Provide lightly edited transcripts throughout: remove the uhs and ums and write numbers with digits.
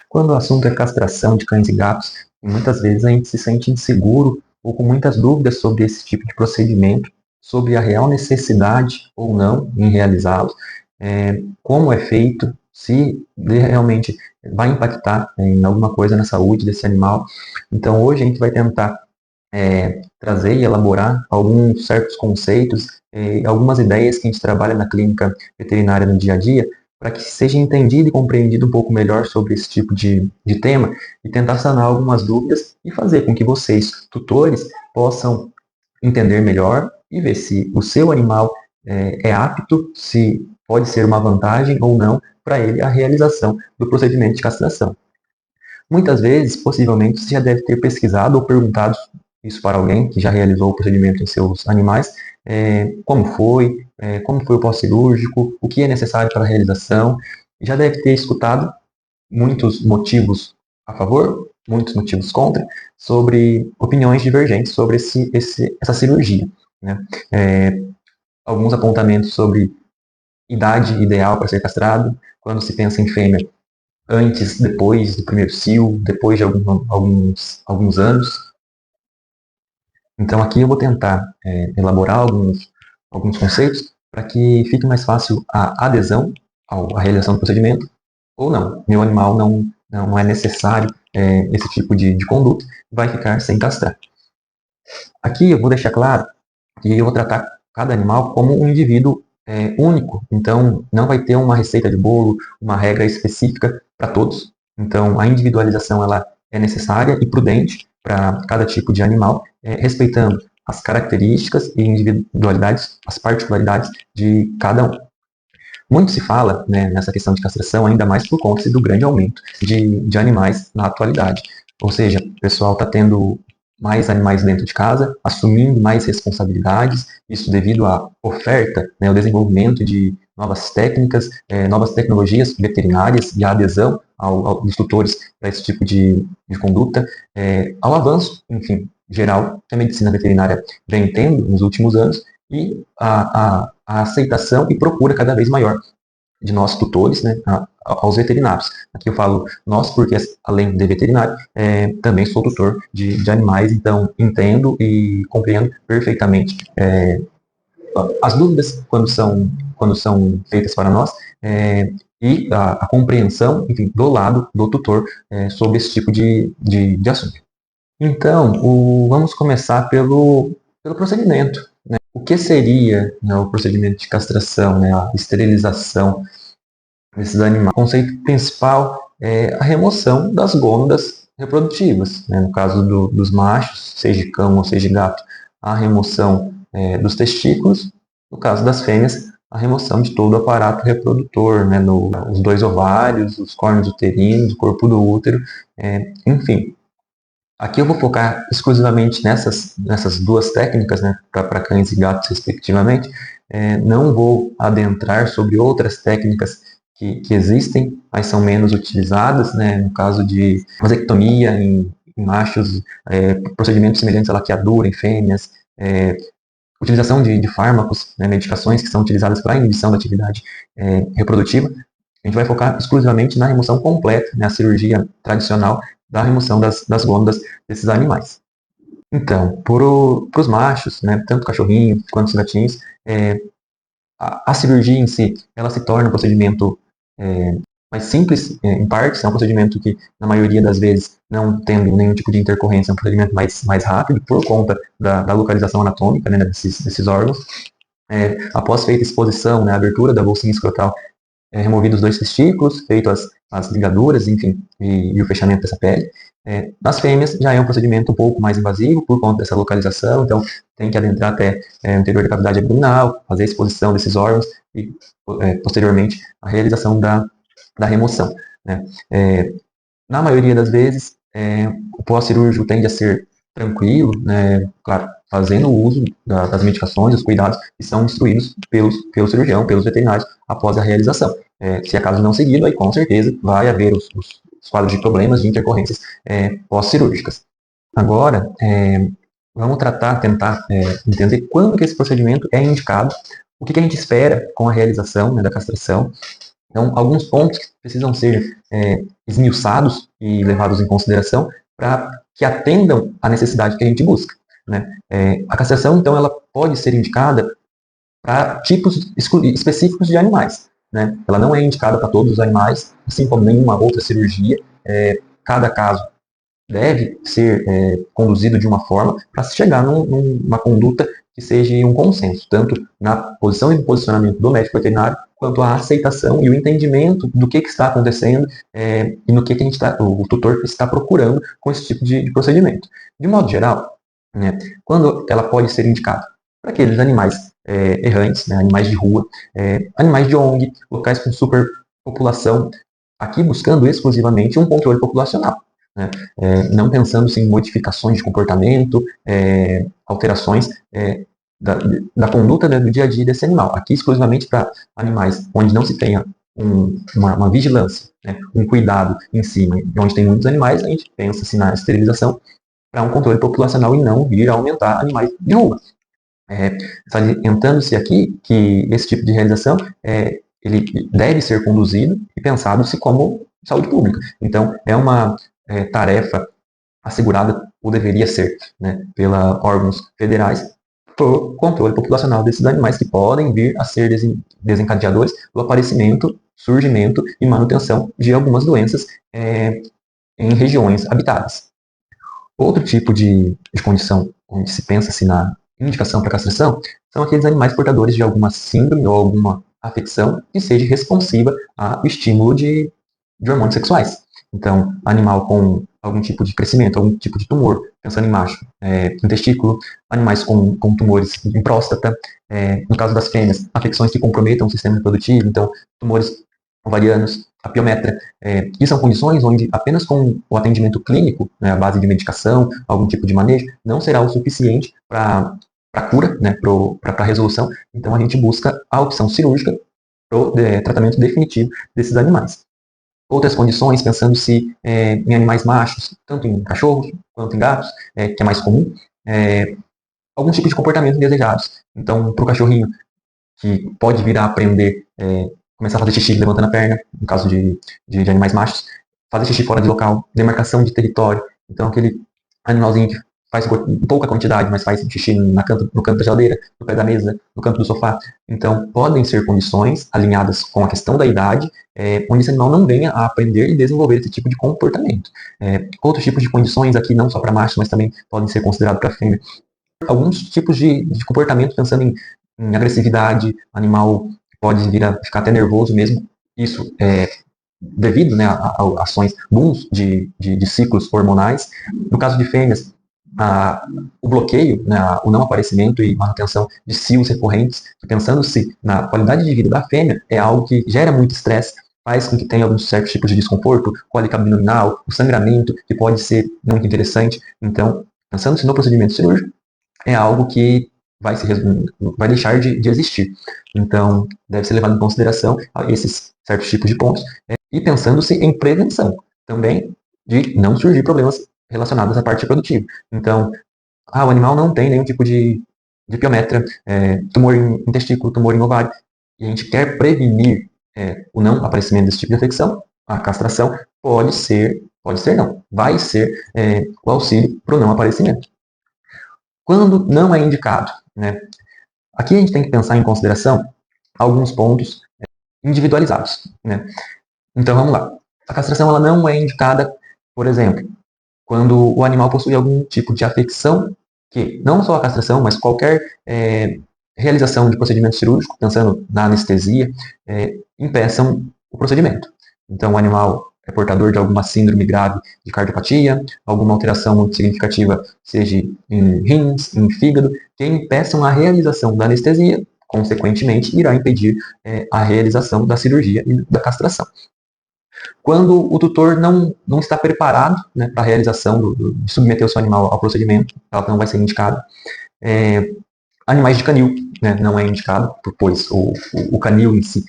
quando o assunto é castração de cães e gatos, e muitas vezes a gente se sente inseguro ou com muitas dúvidas sobre esse tipo de procedimento, sobre a real necessidade ou não em realizá-lo, como é feito, se realmente vai impactar em alguma coisa na saúde desse animal. Então hoje a gente vai tentar trazer e elaborar alguns certos conceitos, algumas ideias que a gente trabalha na clínica veterinária no dia a dia, para que seja entendido e compreendido um pouco melhor sobre esse tipo de tema e tentar sanar algumas dúvidas e fazer com que vocês, tutores, possam entender melhor e ver se o seu animal é apto, se pode ser uma vantagem ou não para ele a realização do procedimento de castração. Muitas vezes, possivelmente, você já deve ter pesquisado ou perguntado isso para alguém que já realizou o procedimento em seus animais, como foi o pós-cirúrgico, o que é necessário para a realização. Já deve ter escutado muitos motivos a favor, muitos motivos contra, sobre opiniões divergentes sobre essa cirurgia, né? Alguns apontamentos sobre idade ideal para ser castrado, quando se pensa em fêmea, antes, depois do primeiro cio, depois de alguns anos. Então aqui eu vou tentar elaborar alguns conceitos para que fique mais fácil a adesão à realização do procedimento, ou não, meu animal não é necessário esse tipo de conduta, vai ficar sem castrar. Aqui eu vou deixar claro que eu vou tratar cada animal como um indivíduo único, então não vai ter uma receita de bolo, uma regra específica para todos. Então a individualização ela é necessária e prudente para cada tipo de animal, respeitando as características e individualidades, as particularidades de cada um. Muito se fala nessa questão de castração, ainda mais por conta do grande aumento de animais na atualidade. Ou seja, o pessoal está tendo mais animais dentro de casa, assumindo mais responsabilidades, isso devido à oferta, ao desenvolvimento de novas técnicas, novas tecnologias veterinárias e a adesão dos tutores para esse tipo de conduta, ao avanço, enfim, geral, que a medicina veterinária vem tendo nos últimos anos, e a aceitação e procura cada vez maior de nós tutores, aos veterinários. Aqui eu falo nós porque, além de veterinário, também sou tutor de animais, então entendo e compreendo perfeitamente as dúvidas quando são feitas para nós, e a compreensão, enfim, do lado do tutor sobre esse tipo de assunto. Então, vamos começar pelo procedimento. O que seria o procedimento de castração, a esterilização desses animais? O conceito principal é a remoção das gônadas reprodutivas. No caso dos machos, seja cão ou seja gato, a remoção dos testículos. No caso das fêmeas, a remoção de todo o aparato reprodutor, os 2 ovários, os córneos uterinos, o corpo do útero, enfim. Aqui eu vou focar exclusivamente nessas 2 técnicas, para cães e gatos, respectivamente. Não vou adentrar sobre outras técnicas que existem, mas são menos utilizadas, no caso de vasectomia em machos, procedimentos semelhantes à laqueadura em fêmeas, utilização de fármacos, medicações que são utilizadas para a inibição da atividade reprodutiva. A gente vai focar exclusivamente na remoção completa, a cirurgia tradicional da remoção das gônadas desses animais. Então, para os machos, tanto cachorrinho quanto os gatinhos, a cirurgia em si, ela se torna um procedimento mais simples, em partes, é um procedimento que, na maioria das vezes, não tendo nenhum tipo de intercorrência, é um procedimento mais rápido, por conta da localização anatômica desses órgãos. Após feita a exposição, a abertura da bolsinha escrotal, removidos os 2 testículos, feito as ligaduras, enfim, e o fechamento dessa pele. Nas fêmeas já é um procedimento um pouco mais invasivo por conta dessa localização, então tem que adentrar até o interior da cavidade abdominal, fazer a exposição desses órgãos e, posteriormente, a realização da remoção. Na maioria das vezes, o pós-cirúrgico tende a ser tranquilo, claro, fazendo o uso das medicações, dos cuidados que são instruídos pelo cirurgião, pelos veterinários, após a realização. Se acaso não seguido, aí com certeza vai haver os quadros de problemas, de intercorrências pós-cirúrgicas. Agora, vamos tentar entender quando que esse procedimento é indicado, o que a gente espera com a realização da castração. Então, alguns pontos precisam ser esmiuçados e levados em consideração para que atendam à necessidade que a gente busca, né? A castração, então, ela pode ser indicada para tipos específicos de animais, né? Ela não é indicada para todos os animais, assim como nenhuma outra cirurgia. Cada caso deve ser conduzido de uma forma para se chegar numa conduta que seja um consenso, tanto na posição e no posicionamento do médico veterinário, quanto a aceitação e o entendimento do que está acontecendo e no que o tutor está procurando com esse tipo de procedimento. De modo geral, né, quando ela pode ser indicada? Para aqueles animais errantes, né, animais de rua, animais de ONG, locais com superpopulação, aqui buscando exclusivamente um controle populacional, né, não pensando em modificações de comportamento, alterações da conduta, né, do dia a dia desse animal. Aqui exclusivamente para animais onde não se tenha uma vigilância, né, um cuidado em cima, e onde tem muitos animais, a gente pensa assim, na esterilização para um controle populacional e não vir a aumentar animais de rua. Salientando-se aqui que esse tipo de realização ele deve ser conduzido e pensado-se como saúde pública. Então, é uma tarefa assegurada, ou deveria ser, né, pelos órgãos federais, por controle populacional desses animais que podem vir a ser desencadeadores do aparecimento, surgimento e manutenção de algumas doenças em regiões habitadas. Outro tipo de condição onde se pensa-se na indicação para castração são aqueles animais portadores de alguma síndrome ou alguma afecção que seja responsiva ao estímulo de hormônios sexuais. Então, animal com algum tipo de crescimento, algum tipo de tumor, pensando em macho, em testículo, animais com tumores em próstata, no caso das fêmeas, afecções que comprometam o sistema reprodutivo, então, tumores ovarianos, a piometra, e são condições onde apenas com o atendimento clínico, né, à base de medicação, algum tipo de manejo, não será o suficiente para a cura, né, para a resolução. Então, a gente busca a opção cirúrgica para o tratamento definitivo desses animais. Outras condições, pensando-se em animais machos, tanto em cachorros quanto em gatos, que é mais comum, algum tipo de comportamento indesejados. Então, para o cachorrinho, que pode vir a aprender, começar a fazer xixi levantando a perna, no caso de animais machos, fazer xixi fora de local, demarcação de território. Então, aquele animalzinho que faz pouca quantidade, mas faz xixi no canto da geladeira, no pé da mesa, no canto do sofá. Então, podem ser condições alinhadas com a questão da idade, onde esse animal não venha a aprender e desenvolver esse tipo de comportamento. Outros tipos de condições aqui, não só para machos, mas também podem ser considerados para fêmea. Alguns tipos de comportamento, pensando em agressividade, animal pode vir a ficar até nervoso mesmo. Isso devido, né, a ações booms de ciclos hormonais. No caso de fêmeas, o bloqueio, né, o não aparecimento e manutenção de cios recorrentes, pensando-se na qualidade de vida da fêmea, é algo que gera muito estresse, faz com que tenha alguns certos tipos de desconforto, cólica abdominal, o sangramento, que pode ser muito interessante. Então, pensando-se no procedimento cirúrgico, é algo que vai deixar de existir. Então, deve ser levado em consideração esses certos tipos de pontos, e pensando-se em prevenção também de não surgir problemas relacionados à parte reprodutiva. Então, o animal não tem nenhum tipo de piometra, tumor em testículo, tumor em ovário, e a gente quer prevenir o não aparecimento desse tipo de afecção. A castração pode ser não, vai ser o auxílio para o não aparecimento. Quando não é indicado, né? Aqui a gente tem que pensar em consideração alguns pontos individualizados, né? Então vamos lá. A castração ela não é indicada, por exemplo, quando o animal possui algum tipo de afecção que não só a castração, mas qualquer realização de procedimento cirúrgico, pensando na anestesia, impeçam o procedimento. Então o animal é portador de alguma síndrome grave de cardiopatia, alguma alteração muito significativa, seja em rins, em fígado, que impeçam a realização da anestesia, consequentemente irá impedir a realização da cirurgia e da castração. Quando o tutor não está preparado, né, para a realização de submeter o seu animal ao procedimento, ela não vai ser indicada. Animais de canil, né, não é indicado, pois o canil em si,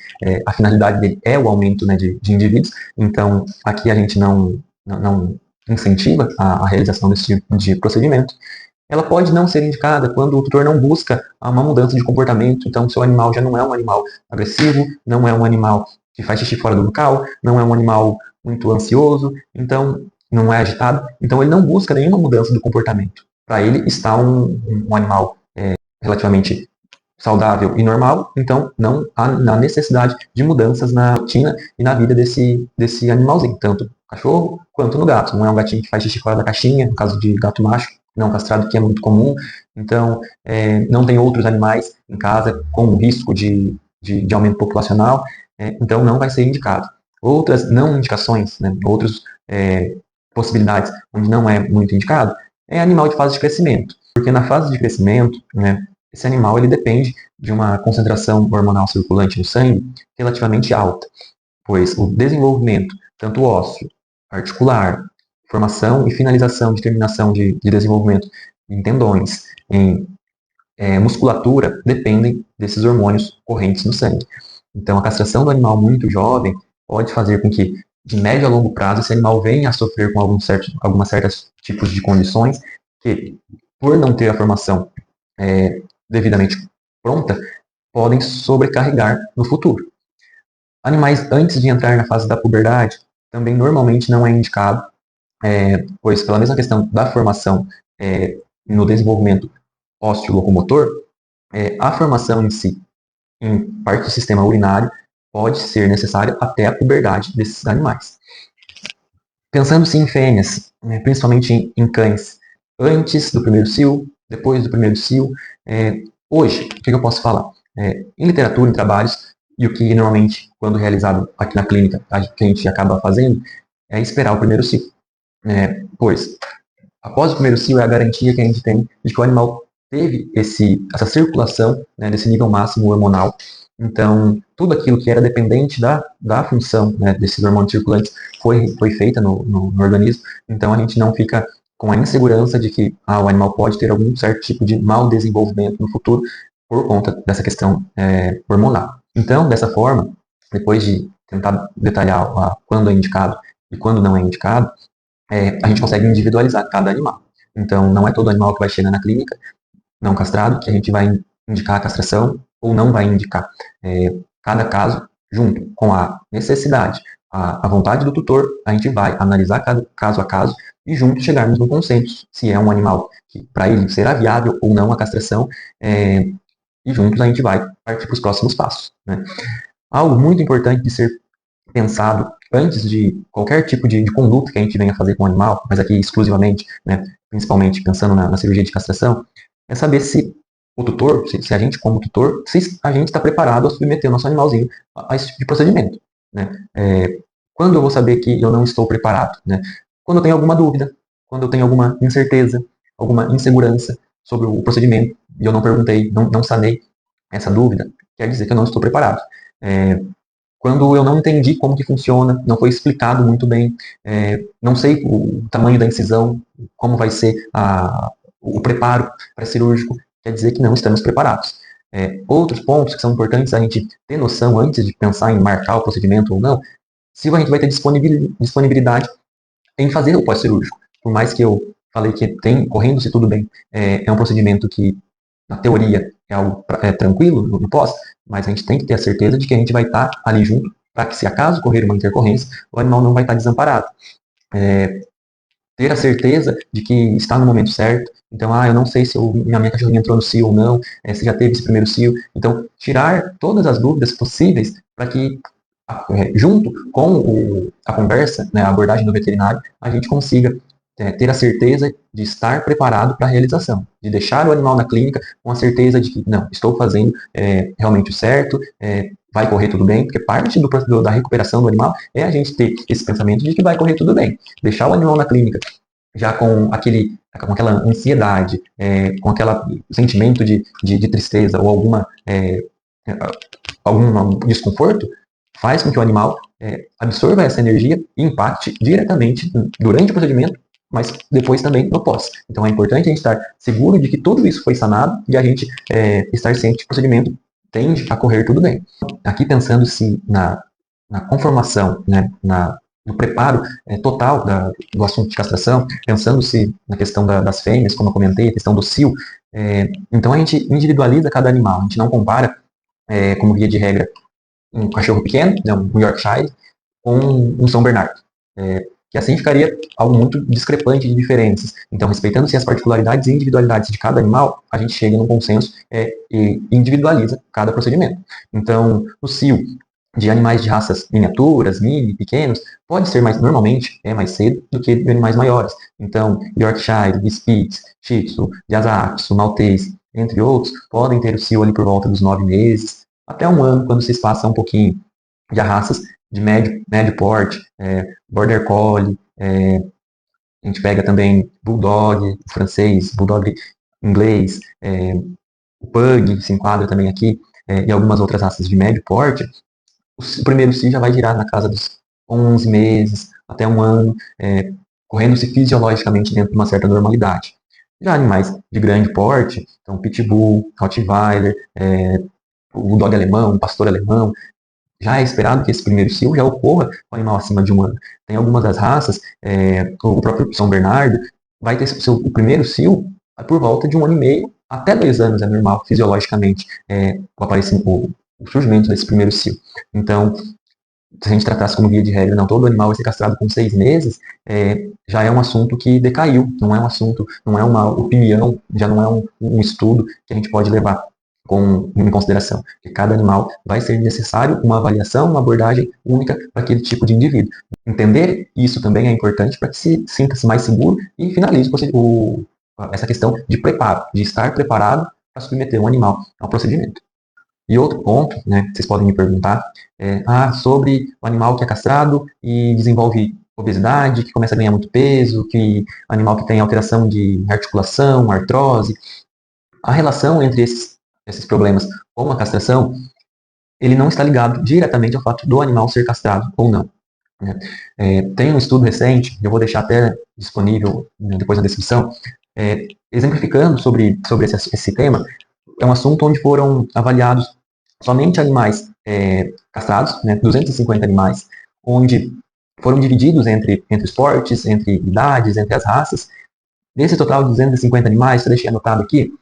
a finalidade dele é o aumento, né, de indivíduos. Então, aqui a gente não incentiva a realização desse tipo de procedimento. Ela pode não ser indicada quando o tutor não busca uma mudança de comportamento. Então, seu animal já não é um animal agressivo, não é um animal que faz xixi fora do local, não é um animal muito ansioso, então não é agitado, então ele não busca nenhuma mudança do comportamento. Para ele está um animal relativamente saudável e normal, então não há necessidade de mudanças na rotina e na vida desse animalzinho, tanto no cachorro quanto no gato. Não é um gatinho que faz xixi fora da caixinha, no caso de gato macho, não castrado, que é muito comum. Então, não tem outros animais em casa com risco de aumento populacional, então não vai ser indicado. Outras não indicações, né, outras possibilidades onde não é muito indicado, é animal de fase de crescimento. Porque na fase de crescimento, né, esse animal ele depende de uma concentração hormonal circulante no sangue relativamente alta, pois o desenvolvimento, tanto ósseo, articular, formação e finalização de terminação de desenvolvimento em tendões, em musculatura, dependem desses hormônios correntes no sangue. Então, a castração do animal muito jovem pode fazer com que, de médio a longo prazo, esse animal venha a sofrer com algumas certos tipos de condições que, por não ter a formação devidamente pronta, podem sobrecarregar no futuro. Animais antes de entrar na fase da puberdade também normalmente não é indicado, pois pela mesma questão da formação no desenvolvimento ósseo-locomotor, a formação em si, em parte do sistema urinário, pode ser necessária até a puberdade desses animais. Pensando-se em fêmeas, principalmente em cães, antes do primeiro cio, depois do primeiro cio, hoje, o que eu posso falar? Em literatura, em trabalhos, e o que normalmente, quando realizado aqui na clínica, que a gente acaba fazendo, é esperar o primeiro cio. Pois, após o primeiro cio, é a garantia que a gente tem de que o animal teve essa circulação, né, desse nível máximo hormonal. Então, tudo aquilo que era dependente da função, né, desses hormônios circulantes foi feita no organismo. Então, a gente não fica com a insegurança de que o animal pode ter algum certo tipo de mau desenvolvimento no futuro por conta dessa questão hormonal. Então, dessa forma, depois de tentar detalhar quando é indicado e quando não é indicado, a gente consegue individualizar cada animal. Então, não é todo animal que vai chegar na clínica não castrado que a gente vai indicar a castração ou não vai indicar. Cada caso, junto com a necessidade, a vontade do tutor, a gente vai analisar cada caso a caso e juntos chegarmos no consenso se é um animal que para ele será viável ou não a castração, e juntos a gente vai partir para os próximos passos, né? Algo muito importante de ser pensado antes de qualquer tipo de conduta que a gente venha fazer com o animal, mas aqui exclusivamente, né, principalmente pensando na cirurgia de castração, é saber se o tutor, se a gente como tutor, se a gente está preparado a submeter o nosso animalzinho a esse tipo de procedimento, né? Quando eu vou saber que eu não estou preparado, né? Quando eu tenho alguma dúvida, quando eu tenho alguma incerteza, alguma insegurança sobre o procedimento, e eu não perguntei, não sanei essa dúvida, quer dizer que eu não estou preparado. Quando eu não entendi como que funciona, não foi explicado muito bem, não sei o tamanho da incisão, como vai ser o preparo pré-cirúrgico, quer dizer que não estamos preparados. Outros pontos que são importantes a gente ter noção antes de pensar em marcar o procedimento ou não, se a gente vai ter disponibilidade em fazer o pós-cirúrgico. Por mais que eu falei que correndo-se tudo bem, é um procedimento que, na teoria, é algo tranquilo no pós, mas a gente tem que ter a certeza de que a gente vai estar ali junto, para que se acaso correr uma intercorrência, o animal não vai estar desamparado. Ter a certeza de que está no momento certo. Então, eu não sei se minha cachorrinha entrou no cio ou não, se já teve esse primeiro cio. Então, tirar todas as dúvidas possíveis para que, junto com a conversa, né, a abordagem do veterinário, a gente consiga ter a certeza de estar preparado para a realização, de deixar o animal na clínica com a certeza de que, não, estou fazendo realmente o certo, vai correr tudo bem, porque parte da recuperação do animal é a gente ter esse pensamento de que vai correr tudo bem. Deixar o animal na clínica já com aquela ansiedade, com aquele sentimento de tristeza ou algum desconforto, faz com que o animal absorva essa energia e impacte diretamente durante o procedimento, mas depois também no pós. Então é importante a gente estar seguro de que tudo isso foi sanado e a gente estar ciente que o procedimento tende a correr tudo bem. Aqui pensando-se na conformação, né, no preparo total do assunto de castração, pensando-se na questão das fêmeas, como eu comentei, a questão do cio, então a gente individualiza cada animal, a gente não compara, como via de regra, um cachorro pequeno, né, um Yorkshire, com um São Bernardo. Que assim ficaria algo muito discrepante de diferenças. Então, respeitando-se as particularidades e individualidades de cada animal, a gente chega num consenso e individualiza cada procedimento. Então, o cio de animais de raças miniaturas, mini, pequenos, pode ser normalmente mais cedo do que de animais maiores. Então, Yorkshire, Spitz, Shih Tzu, Lhasa Apso, Maltese, entre outros, podem ter o cio ali por volta dos 9 meses, até um ano, quando se espaça um pouquinho. Já raças de médio porte, Border Collie, a gente pega também Bulldog francês, Bulldog inglês, o Pug se enquadra também aqui, e algumas outras raças de médio porte. O primeiro cio já vai girar na casa dos 11 meses, até um ano, correndo-se fisiologicamente dentro de uma certa normalidade. Já animais de grande porte, então Pitbull, Rottweiler, o Bulldog alemão, o Pastor alemão, já é esperado que esse primeiro cio já ocorra com o animal acima de um ano. Tem algumas das raças, o próprio São Bernardo, vai ter o primeiro cio por volta de um ano e meio, até 2 anos é normal, fisiologicamente, o surgimento desse primeiro cio. Então, se a gente tratasse como via de regra, não, todo animal vai ser castrado com 6 meses, já é um assunto que decaiu, não é um assunto, não é uma opinião, já não é um estudo que a gente pode levar em consideração, que cada animal vai ser necessário uma avaliação, uma abordagem única para aquele tipo de indivíduo. Entender isso também é importante para que se sinta-se mais seguro e finalize essa questão de preparo, de estar preparado para submeter um animal ao procedimento. E outro ponto, né, vocês podem me perguntar, sobre o animal que é castrado e desenvolve obesidade, que começa a ganhar muito peso, que animal que tem alteração de articulação, artrose. A relação entre esses problemas com a castração, ele não está ligado diretamente ao fato do animal ser castrado ou não. Né? Tem um estudo recente, eu vou deixar até disponível, né, depois na descrição, exemplificando sobre esse tema. É um assunto onde foram avaliados somente animais castrados, né, 250 animais, onde foram divididos entre esportes, entre idades, entre as raças. Nesse total de 250 animais, eu deixei anotado aqui,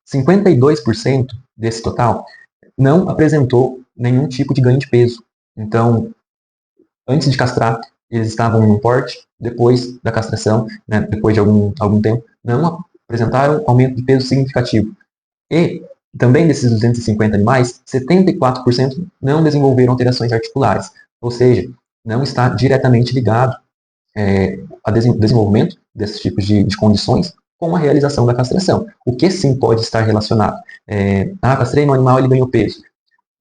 52% desse total não apresentou nenhum tipo de ganho de peso. Então, antes de castrar, eles estavam num porte, depois da castração, né, depois de algum tempo, não apresentaram aumento de peso significativo. E também desses 250 animais, 74% não desenvolveram alterações articulares, ou seja, não está diretamente ligado ao desenvolvimento desses tipos de condições com a realização da castração. O que sim pode estar relacionado? Castrei no animal, ele ganhou peso.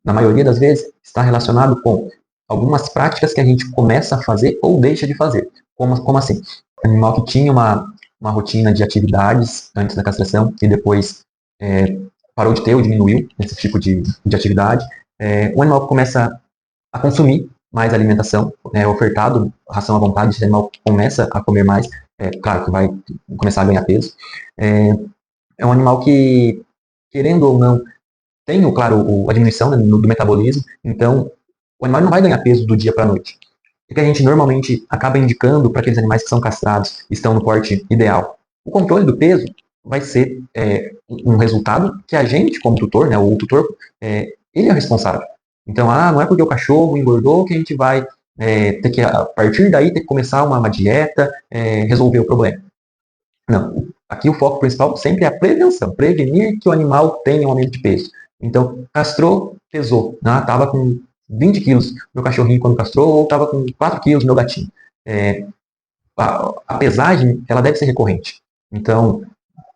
Na maioria das vezes, está relacionado com algumas práticas que a gente começa a fazer ou deixa de fazer. Como assim? O animal que tinha uma rotina de atividades antes da castração e depois parou de ter ou diminuiu esse tipo de atividade. O animal começa a consumir mais alimentação, ofertado ração à vontade, esse animal começa a comer mais, claro que vai começar a ganhar peso. É um animal que, querendo ou não, tem, claro, a diminuição, né, do metabolismo, então o animal não vai ganhar peso do dia para a noite. O que a gente normalmente acaba indicando para aqueles animais que são castrados, estão no porte ideal? O controle do peso vai ser um resultado que a gente, como tutor, né, o tutor, ele é o responsável. Então, não é porque o cachorro engordou que a gente vai ter que, a partir daí, ter que começar uma dieta, resolver o problema. Não. Aqui o foco principal sempre é a prevenção, prevenir que o animal tenha um aumento de peso. Então, castrou, pesou. Estava com 20 quilos meu cachorrinho quando castrou, ou estava com 4 quilos meu gatinho. A pesagem, ela deve ser recorrente. Então,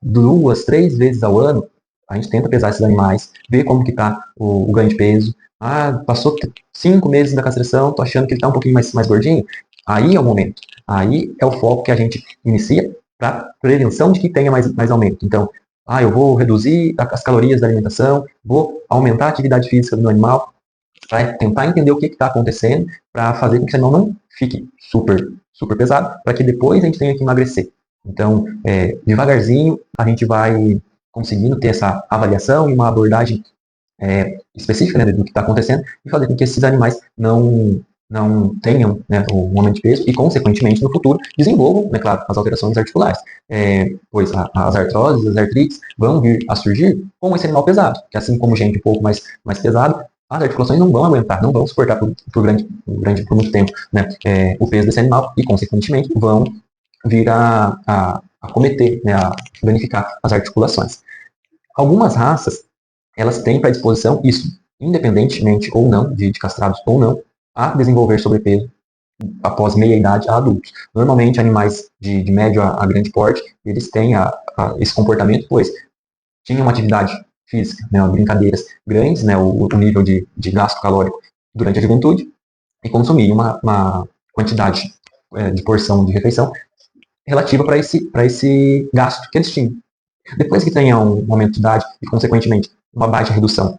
2, 3 vezes ao ano, a gente tenta pesar esses animais, ver como que está o ganho de peso. Passou 5 meses da castração, tô achando que ele está um pouquinho mais gordinho. Aí é o momento. Aí é o foco que a gente inicia para prevenção de que tenha mais aumento. Então, eu vou reduzir as calorias da alimentação, vou aumentar a atividade física do meu animal, para tentar entender o que está acontecendo, para fazer com que o animal não fique super, super pesado, para que depois a gente tenha que emagrecer. Então, devagarzinho, a gente vai conseguindo ter essa avaliação e uma abordagem específica, né, do que está acontecendo e fazer com que esses animais não tenham, né, um aumento de peso e, consequentemente, no futuro, desenvolvam, né, claro, as alterações articulares. Pois as artroses, as artrites vão vir a surgir com esse animal pesado, que assim como gente um pouco mais pesado, as articulações não vão aguentar, não vão suportar por muito tempo, né, o peso desse animal e, consequentemente, vão vir a cometer, né, a danificar as articulações. Algumas raças, elas têm predisposição, isso independentemente ou não, de castrados ou não, a desenvolver sobrepeso após meia-idade a adultos. Normalmente, animais de médio a grande porte, eles têm esse comportamento, pois tinham uma atividade física, né, brincadeiras grandes, né, o nível de gasto calórico durante a juventude, e consumir uma quantidade de porção de refeição relativa para esse gasto que eles tinham. Depois que tenha um aumento de idade e, consequentemente, uma baixa redução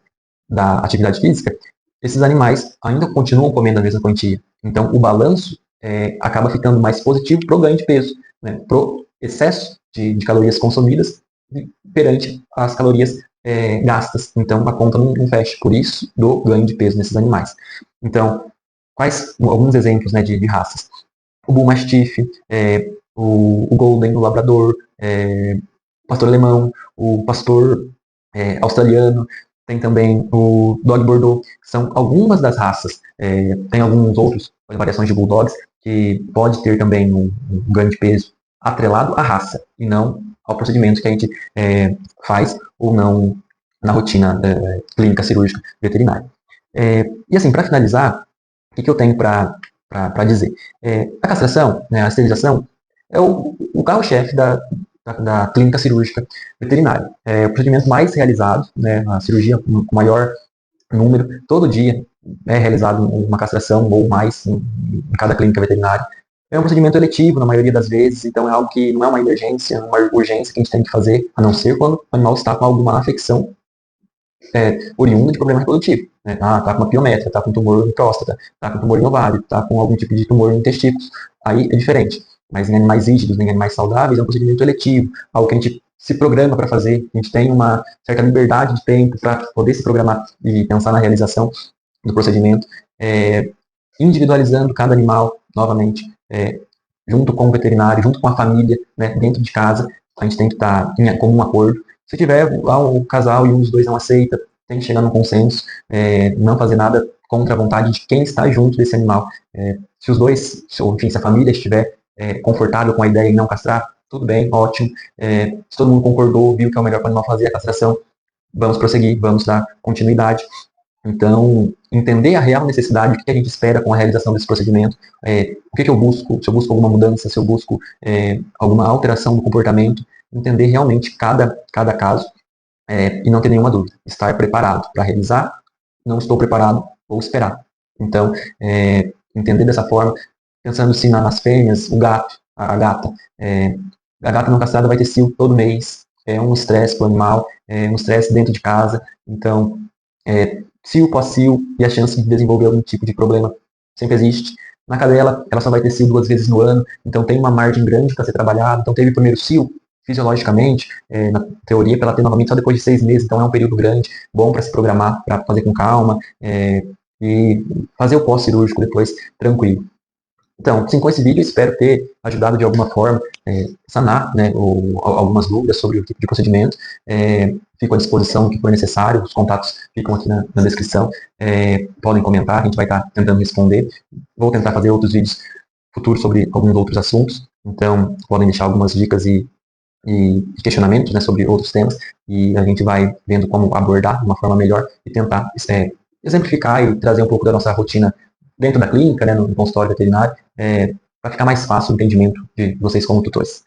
da atividade física, esses animais ainda continuam comendo a mesma quantia. Então, o balanço acaba ficando mais positivo para o ganho de peso, né, para o excesso de calorias consumidas perante as calorias gastas. Então, a conta não fecha. Por isso, do ganho de peso nesses animais. Então, quais alguns exemplos, né, de raças? O Bull Mastiff, o Golden, o Labrador, o Pastor Alemão, o Pastor Australiano, tem também o Dog Bordeaux, que são algumas das raças. Tem alguns outros, variações de Bulldogs, que pode ter também um ganho de peso atrelado à raça, e não ao procedimento que a gente faz ou não na rotina clínica cirúrgica veterinária. E assim, para finalizar, o que eu tenho para dizer? A castração, né, a esterilização, é o carro-chefe da clínica cirúrgica veterinária. É o procedimento mais realizado, né, a cirurgia com maior número, todo dia é realizado uma castração ou mais em cada clínica veterinária. É um procedimento eletivo, na maioria das vezes, então é algo que não é uma emergência, uma urgência que a gente tem que fazer, a não ser quando o animal está com alguma afecção oriunda de problema reprodutivo. Né? Tá com uma piométria, tá com tumor em próstata, tá com tumor em ovário, tá com algum tipo de tumor em testículos. Aí é diferente. Mas em animais rígidos, em animais saudáveis, é um procedimento eletivo, algo que a gente se programa para fazer, a gente tem uma certa liberdade de tempo para poder se programar e pensar na realização do procedimento, individualizando cada animal, novamente, junto com o veterinário, junto com a família, né, dentro de casa, a gente tem que estar em comum acordo. Se tiver o casal e um dos dois não aceita, tem que chegar num consenso, não fazer nada contra a vontade de quem está junto desse animal. Se os dois, ou enfim, se a família estiver confortável com a ideia de não castrar, tudo bem, ótimo. Se todo mundo concordou, viu que é o melhor para o animal fazer a castração, vamos prosseguir, vamos dar continuidade. Então, entender a real necessidade, o que a gente espera com a realização desse procedimento, o que eu busco, se eu busco alguma mudança, se eu busco alguma alteração no comportamento, entender realmente cada caso e não ter nenhuma dúvida. Estar preparado para realizar, não estou preparado, vou esperar. Então, entender dessa forma, pensando sim nas fêmeas, o gato, a gata. A gata não castrada vai ter cio todo mês, é um estresse para o animal, é um estresse dentro de casa. Então, cio pós cio e a chance de desenvolver algum tipo de problema sempre existe. Na cadela, ela só vai ter cio 2 vezes no ano, então tem uma margem grande para ser trabalhada. Então, teve o primeiro cio, fisiologicamente, na teoria, para ela ter novamente só depois de 6 meses, então é um período grande, bom para se programar, para fazer com calma e fazer o pós-cirúrgico depois tranquilo. Então, sim, com esse vídeo, espero ter ajudado de alguma forma sanar, né, algumas dúvidas sobre o tipo de procedimento. Fico à disposição no que for necessário, os contatos ficam aqui na descrição. Podem comentar, a gente vai estar tentando responder. Vou tentar fazer outros vídeos futuros sobre alguns outros assuntos, então podem deixar algumas dicas e questionamentos, né, sobre outros temas, e a gente vai vendo como abordar de uma forma melhor e tentar exemplificar e trazer um pouco da nossa rotina dentro da clínica, né, no consultório veterinário, para ficar mais fácil o entendimento de vocês como tutores.